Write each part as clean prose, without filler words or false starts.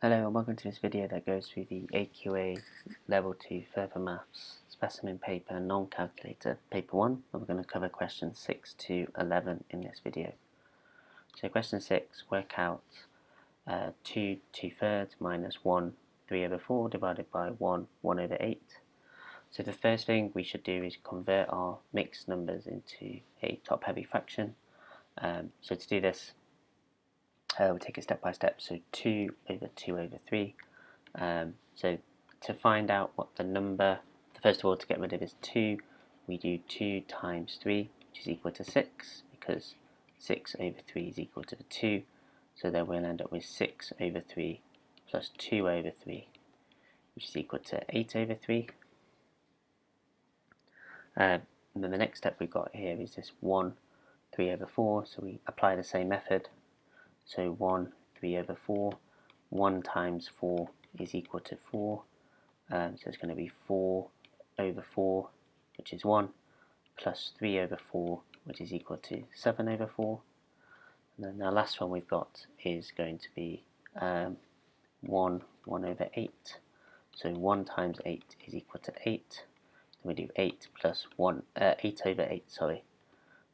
Hello and welcome to this video that goes through the AQA Level 2 Further Maths Specimen Paper Non-Calculator Paper 1, and we're going to cover questions 6 to 11 in this video. So question 6, work out 2 2/3 minus 1 3/4 divided by 1 1/8. So the first thing we should do is convert our mixed numbers into a top-heavy fraction. So to do this, we'll take it step by step. So 2 over 2/3. So to find out what the number, first of all, to get rid of this 2, we do 2 times 3, which is equal to 6, because 6/3 is equal to the 2. So then we'll end up with 6/3 plus 2/3, which is equal to 8/3. And then the next step we've got here is this 1 3/4, so we apply the same method. So 1 3/4, 1 times 4 is equal to 4, so it's going to be 4/4, which is 1, plus 3/4, which is equal to 7/4. And then the last one we've got is going to be 1 1/8. So 1 times 8 is equal to 8. Then we do 8 plus 1, 8/8, sorry,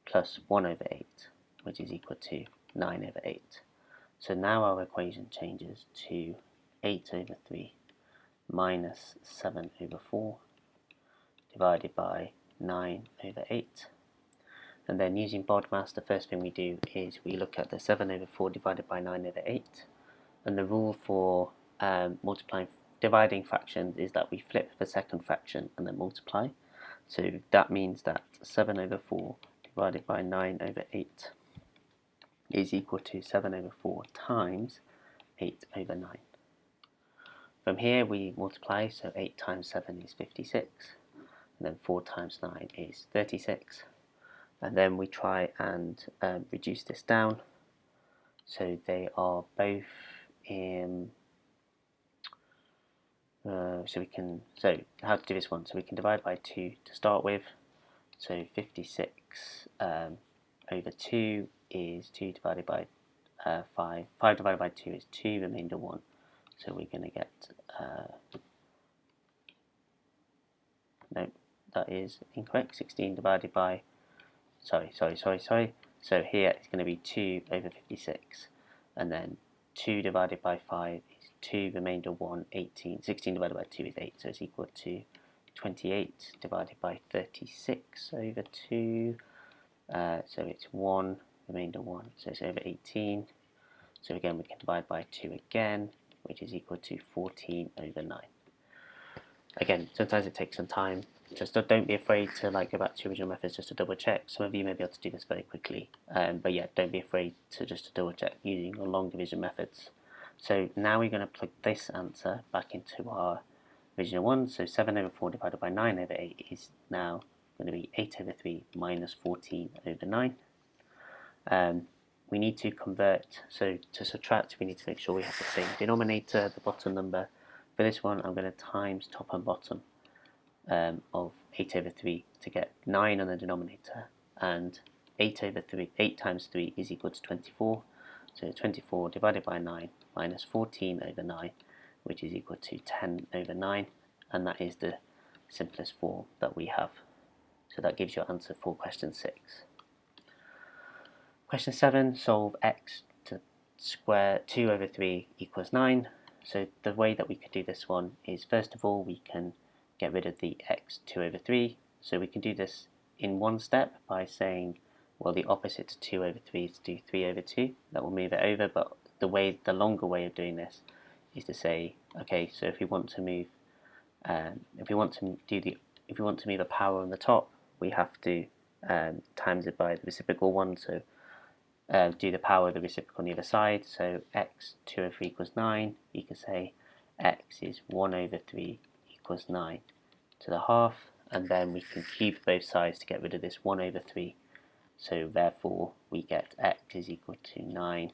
plus 1/8, which is equal to 9/8. So now our equation changes to 8/3 minus 7/4 divided by 9/8. And then using BODMAS, the first thing we do is we look at the 7/4 divided by 9/8. And the rule for dividing fractions is that we flip the second fraction and then multiply. So that means that 7/4 divided by 9/8 is equal to 7/4 times 8/9. From here we multiply, so 8 times 7 is 56, and then 4 times 9 is 36, and then we try and reduce this down, so they are both in, so how to do this one, so we can divide by 2 to start with, so 56 over 2 is 2 divided by 5. 5 divided by 2 is 2, remainder 1. So we're going to get, no, that is incorrect. 16 divided by, sorry. So here it's going to be 2 over 56. And then 2 divided by 5 is 2, remainder 1, 18. 16 divided by 2 is 8, so it's equal to 28 divided by 36 over 2. So it's 1, remainder 1, so it's over 18. So again, we can divide by 2 again, which is equal to 14/9. Again, sometimes it takes some time. Just don't be afraid to go back to your original methods just to double check. Some of you may be able to do this very quickly, but yeah, don't be afraid to just double check using your long division methods. So now we're going to plug this answer back into our original one. So 7/4 divided by 9/8 is now going to be 8/3 minus 14/9. We need to convert, so to subtract we need to make sure we have the same denominator, the bottom number. For this one I'm going to times top and bottom of 8/3 to get 9 on the denominator, and 8 times 3 is equal to 24, so 24 divided by 9 minus 14/9, which is equal to 10/9, and that is the simplest form that we have. So that gives your answer for question 6. Question 7, solve x to square 2/3 equals 9. So the way that we could do this one is, first of all, we can get rid of the x 2/3. So we can do this in one step by saying, well, the opposite to 2/3 is to do 3/2. That will move it over, but the longer way of doing this is to say, okay, so if we want to move a power on the top, we have to times it by the reciprocal one, so do the power of the reciprocal on the other side. So x 2/3 equals 9. You can say x is 1/3 equals 9 to the half, and then we can cube both sides to get rid of this 1/3. So therefore we get x is equal to 9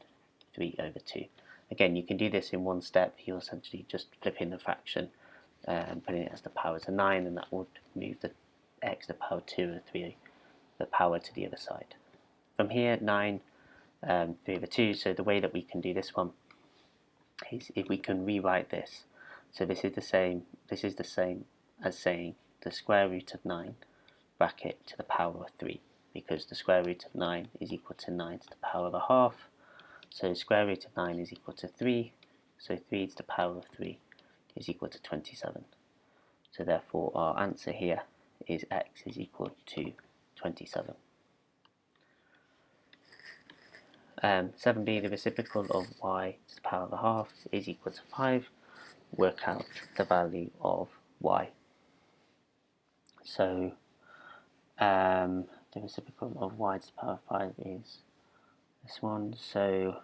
3/2. Again, you can do this in one step. You're essentially just flipping the fraction and putting it as the power to 9, and that would move the x to the power 2/3, the power to the other side. From here, 9 3/2, so the way that we can do this one is if we can rewrite this. So this is the same as saying the square root of 9 bracket to the power of 3, because the square root of 9 is equal to 9 to the power of a half. So square root of 9 is equal to 3, so 3 to the power of 3 is equal to 27. So therefore our answer here is x is equal to 27. 7b, the reciprocal of y to the power of a half is equal to 5. Work out the value of y. So the reciprocal of y to the power of 5 is this one. So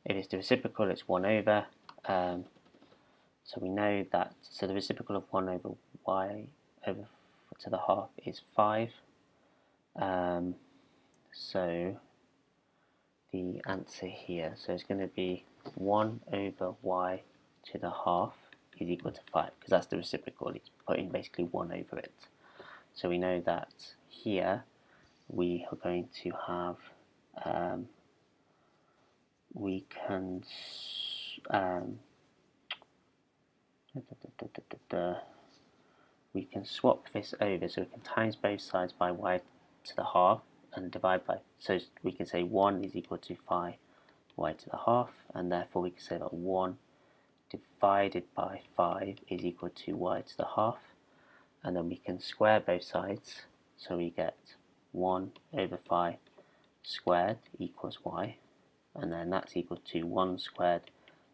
if it's the reciprocal, it's 1 over. So we know that, so the reciprocal of 1 over y over to the half is 5. So the answer here, so it's going to be 1 over y to the half is equal to 5, because that's the reciprocal. It's putting basically 1 over it. So we know that here we are going to have, we can swap this over, so we can times both sides by y to the half and divide by, so we can say 1 is equal to 5 y to the half, and therefore we can say that 1 divided by 5 is equal to y to the half, and then we can square both sides, so we get 1 over 5 squared equals y, and then that's equal to 1 squared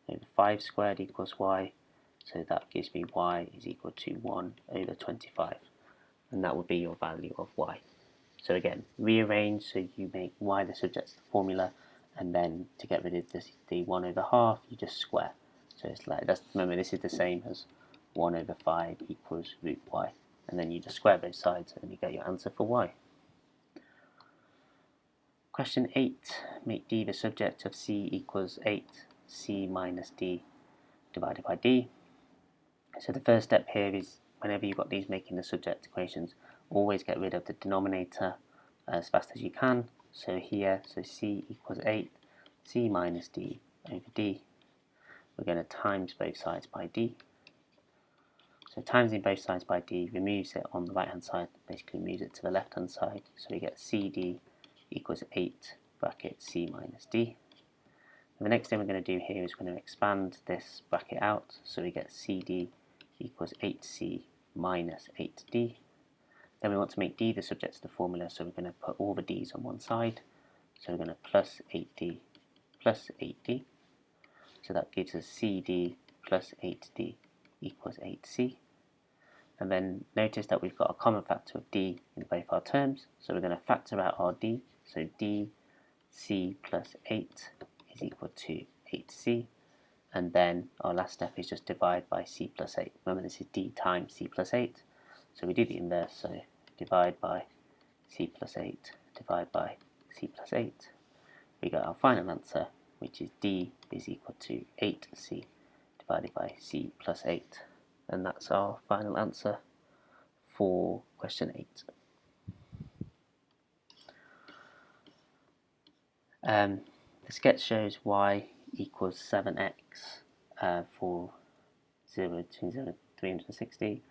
over 5 squared equals y, so that gives me y is equal to 1 over 25, and that would be your value of y. So again, rearrange so you make y the subject to the formula, and then to get rid of the 1 over half, you just square. So it's like, remember this is the same as 1 over 5 equals root y, and then you just square both sides and you get your answer for y. Question 8, make d the subject of c equals 8, c minus d divided by d. So the first step here is, whenever you've got these making the subject equations, always get rid of the denominator as fast as you can. So here, so c equals 8, c minus d over d. We're going to times both sides by d. So timesing both sides by d removes it on the right hand side, basically moves it to the left hand side. So we get cd equals 8 bracket c minus d. And the next thing we're going to do here is we're going to expand this bracket out, so we get cd equals 8c minus 8d. Then we want to make d the subject to the formula, so we're going to put all the d's on one side. So we're going to plus 8d plus 8d. So that gives us cd plus 8d equals 8c. And then notice that we've got a common factor of d in both our terms. So we're going to factor out our d. So dc plus 8 is equal to 8c. And then our last step is just divide by c plus 8. Remember, this is d times c plus 8. So we do the inverse, so divide by c plus 8, divide by c plus 8. We get our final answer, which is d is equal to 8c divided by c plus 8. And that's our final answer for question 8. The sketch shows y equals 7x for 0 to 360.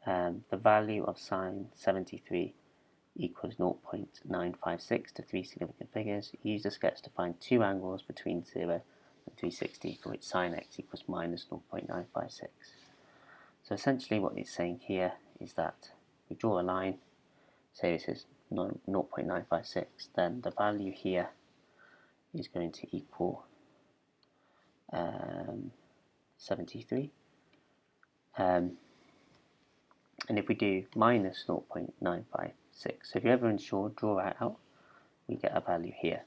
The value of sine 73 equals 0.956 to 3 significant figures. Use the sketch to find two angles between 0 and 360 for which sine x equals minus 0.956. So essentially what it's saying here is that we draw a line, say this is 0.956, then the value here is going to equal 73. And if we do minus 0.956, so if you're ever unsure, draw that out, we get a value here.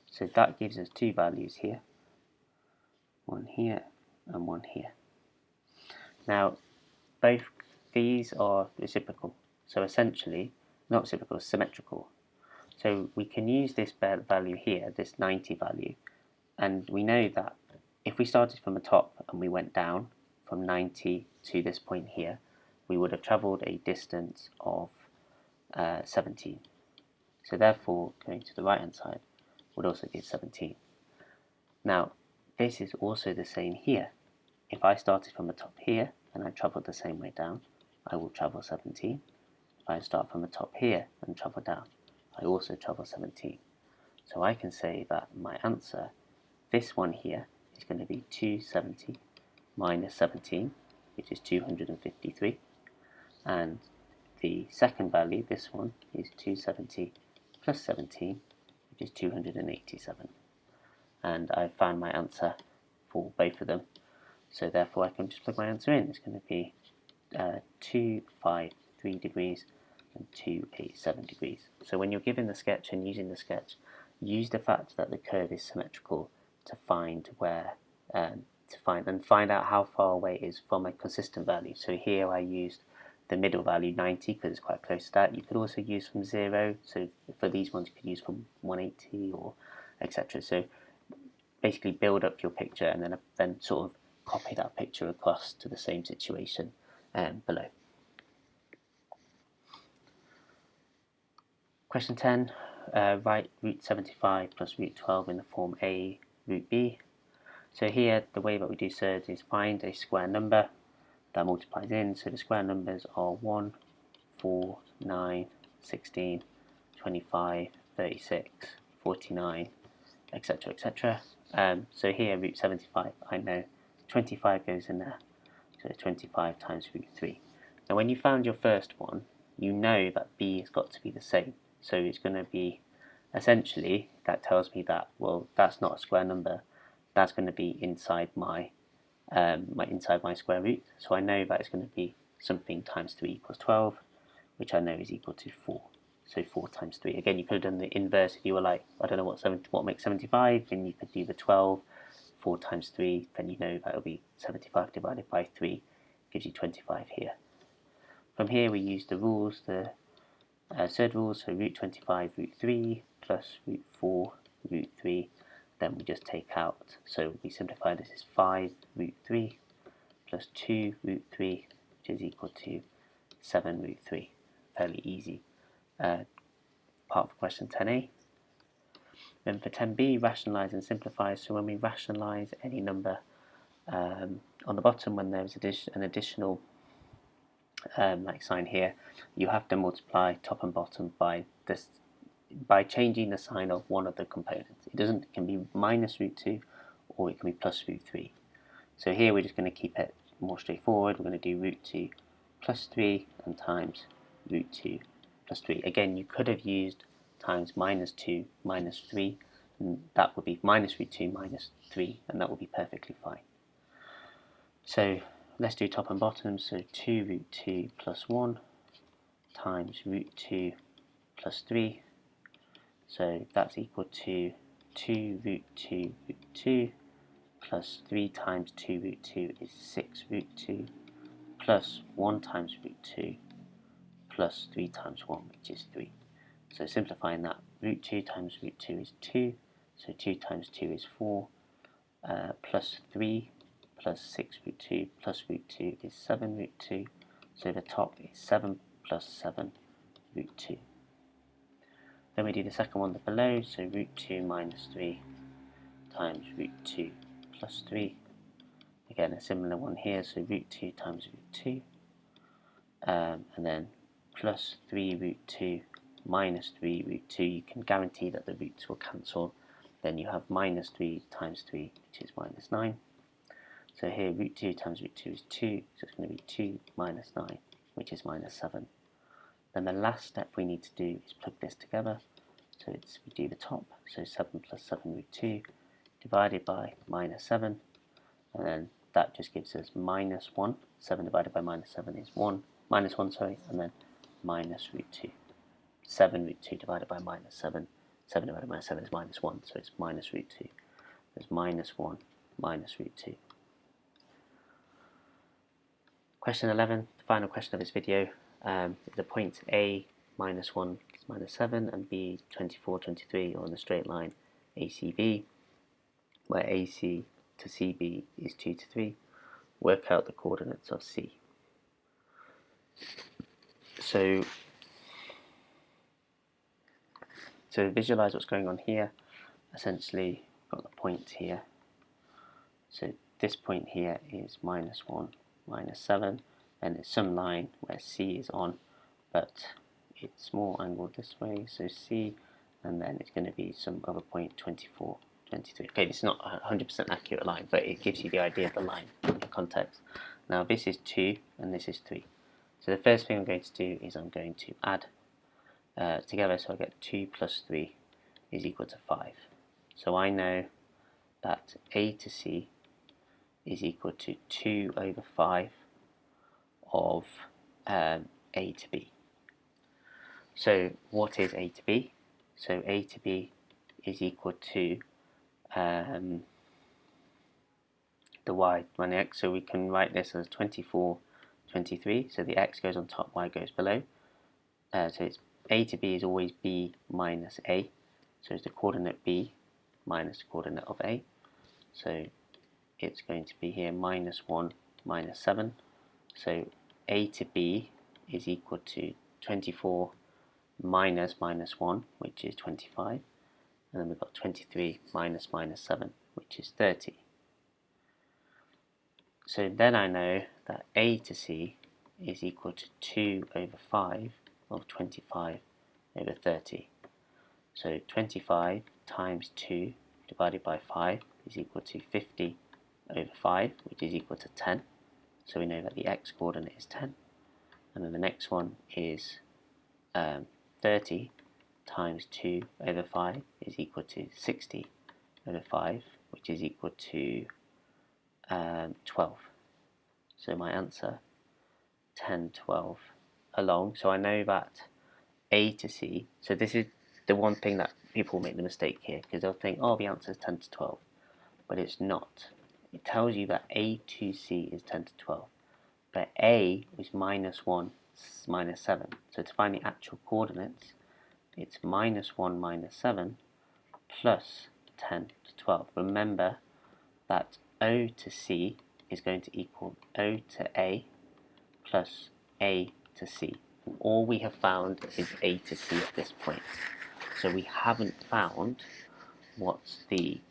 So that gives us two values here, one here and one here. Now, both these are reciprocal, so essentially, not reciprocal, symmetrical. So we can use this value here, this 90 value, and we know that if we started from the top and we went down from 90 to this point here, we would have travelled a distance of 17. So therefore, going to the right hand side would also give 17. Now, this is also the same here. If I started from the top here and I travelled the same way down, I will travel 17. If I start from the top here and travel down, I also travel 17. So I can say that my answer, this one here, is going to be 270 minus 17, which is 253. And the second value, this one, is 270 plus 17, which is 287. And I've found my answer for both of them. So therefore I can just plug my answer in. It's going to be 253 degrees and 287 degrees. So when you're given the sketch and using the sketch, use the fact that the curve is symmetrical to find where find out how far away it is from a consistent value. So here I used the middle value 90 because it's quite close to that. You could also use from 0. So for these ones you could use from 180 or etc. So basically build up your picture and then sort of copy that picture across to the same situation below. Question 10, write root 75 plus root 12 in the form a root b. So here the way that we do surds is find a square number that multiplies in. So the square numbers are 1, 4, 9, 16, 25, 36, 49, etc. etc. So here root 75, I know 25 goes in there, so 25 times root 3. Now when you found your first one, you know that b has got to be the same, so it's going to be, essentially, that tells me that, well, that's not a square number, that's going to be inside my square root, so I know that it's going to be something times 3 equals 12, which I know is equal to 4. So 4 times 3. Again, you could have done the inverse if you were like, I don't know what makes 75, then you could do the 12, 4 times 3, then you know that will be 75 divided by 3, gives you 25 here. From here we use the rules, the surd rules, so root 25 root 3 plus root 4 root 3, then we just take out, so we simplify this as 5 root 3 plus 2 root 3, which is equal to 7 root 3. Fairly easy part of question 10a. Then for 10b, rationalise and simplify. So when we rationalise any number, on the bottom when there's an additional like sign here, you have to multiply top and bottom by changing the sign of one of the components. It can be minus root 2 or it can be plus root 3. So here we're just going to keep it more straightforward. We're going to do root 2 plus 3 and times root 2 plus 3. Again, you could have used times minus 2 minus 3, and that would be minus root 2 minus 3, and that would be perfectly fine. So let's do top and bottom. So 2 root 2 plus 1 times root 2 plus 3. So that's equal to 2 root 2 root 2 plus 3 times 2 root 2 is 6 root 2 plus 1 times root 2 plus 3 times 1, which is 3. So simplifying that, root 2 times root 2 is 2, so 2 times 2 is 4, plus 3 plus 6 root 2 plus root 2 is 7 root 2, so the top is 7 plus 7 root 2. Then we do the second one below, so root 2 minus 3 times root 2 plus 3. Again, a similar one here, so root 2 times root 2, and then plus 3 root 2 minus 3 root 2. You can guarantee that the roots will cancel. Then you have minus 3 times 3, which is minus 9. So here root 2 times root 2 is 2, so it's going to be 2 minus 9, which is minus 7. Then the last step we need to do is plug this together. So we do the top, so 7 plus 7 root 2 divided by minus 7, and then that just gives us minus 1. 7 divided by minus 7 is 1, minus 1, sorry, and then minus root 2. 7 root 2 divided by minus 7, 7 divided by minus 7 is minus 1, so it's minus root 2. There's minus 1 minus root 2. Question 11, the final question of this video, the points A, minus 1 is minus 7, and B, 24, 23 are on the straight line ACB, where AC to CB is 2 to 3. Work out the coordinates of C. So visualize what's going on here. Essentially, got the point here, So this point here is -1, -7, and it's some line where C is on, but it's more angled this way, so C, and then it's going to be some other point, 24, 23. Okay, it's not a 100% accurate line, but it gives you the idea of the line in the context. Now this is 2 and this is 3. So the first thing I'm going to do is I'm going to add together, so I get 2 plus 3 is equal to 5. So I know that A to C is equal to 2 over 5 of A to B. So what is A to B? So A to B is equal to the y and the x, so we can write this as 24, 23, so the x goes on top, y goes below. So it's A to B is always B minus A, so it's the coordinate B minus the coordinate of A. So it's going to be here -1, -7. So A to B is equal to 24 minus -1, which is 25. And then we've got 23 minus -7, which is 30. So then I know that A to C is equal to 2 over 5 of 25 over 30. So 25 times 2 divided by 5 is equal to 50 over 5, which is equal to 10. So we know that the x coordinate is 10. And then the next one is 30 times 2 over 5 is equal to 60 over 5, which is equal to 12. So my answer, 10, 12 along. So I know that A to C, so this is the one thing that people make the mistake here, because they'll think, oh, the answer is 10 to 12, but it's not. It tells you that A to C is 10 to 12, but A is -1, -7. So to find the actual coordinates, it's -1, -7 plus 10 to 12. Remember that O to C is going to equal O to A plus A to C. And all we have found is A to C at this point. So we haven't found what's the,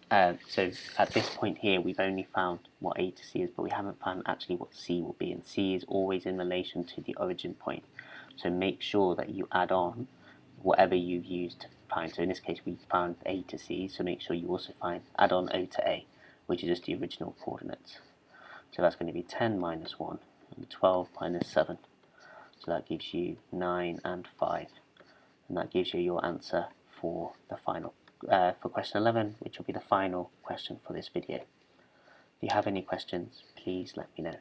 so at this point here we've only found what A to C is, but we haven't found actually what C will be, and C is always in relation to the origin point. So make sure that you add on whatever you've used to find. So in this case we found A to C, so make sure you also add on O to A, which is just the original coordinates. So that's going to be 10 minus 1 and 12 minus 7. So that gives you 9 and 5. And that gives you your answer for the final, for question 11, which will be the final question for this video. If you have any questions, please let me know.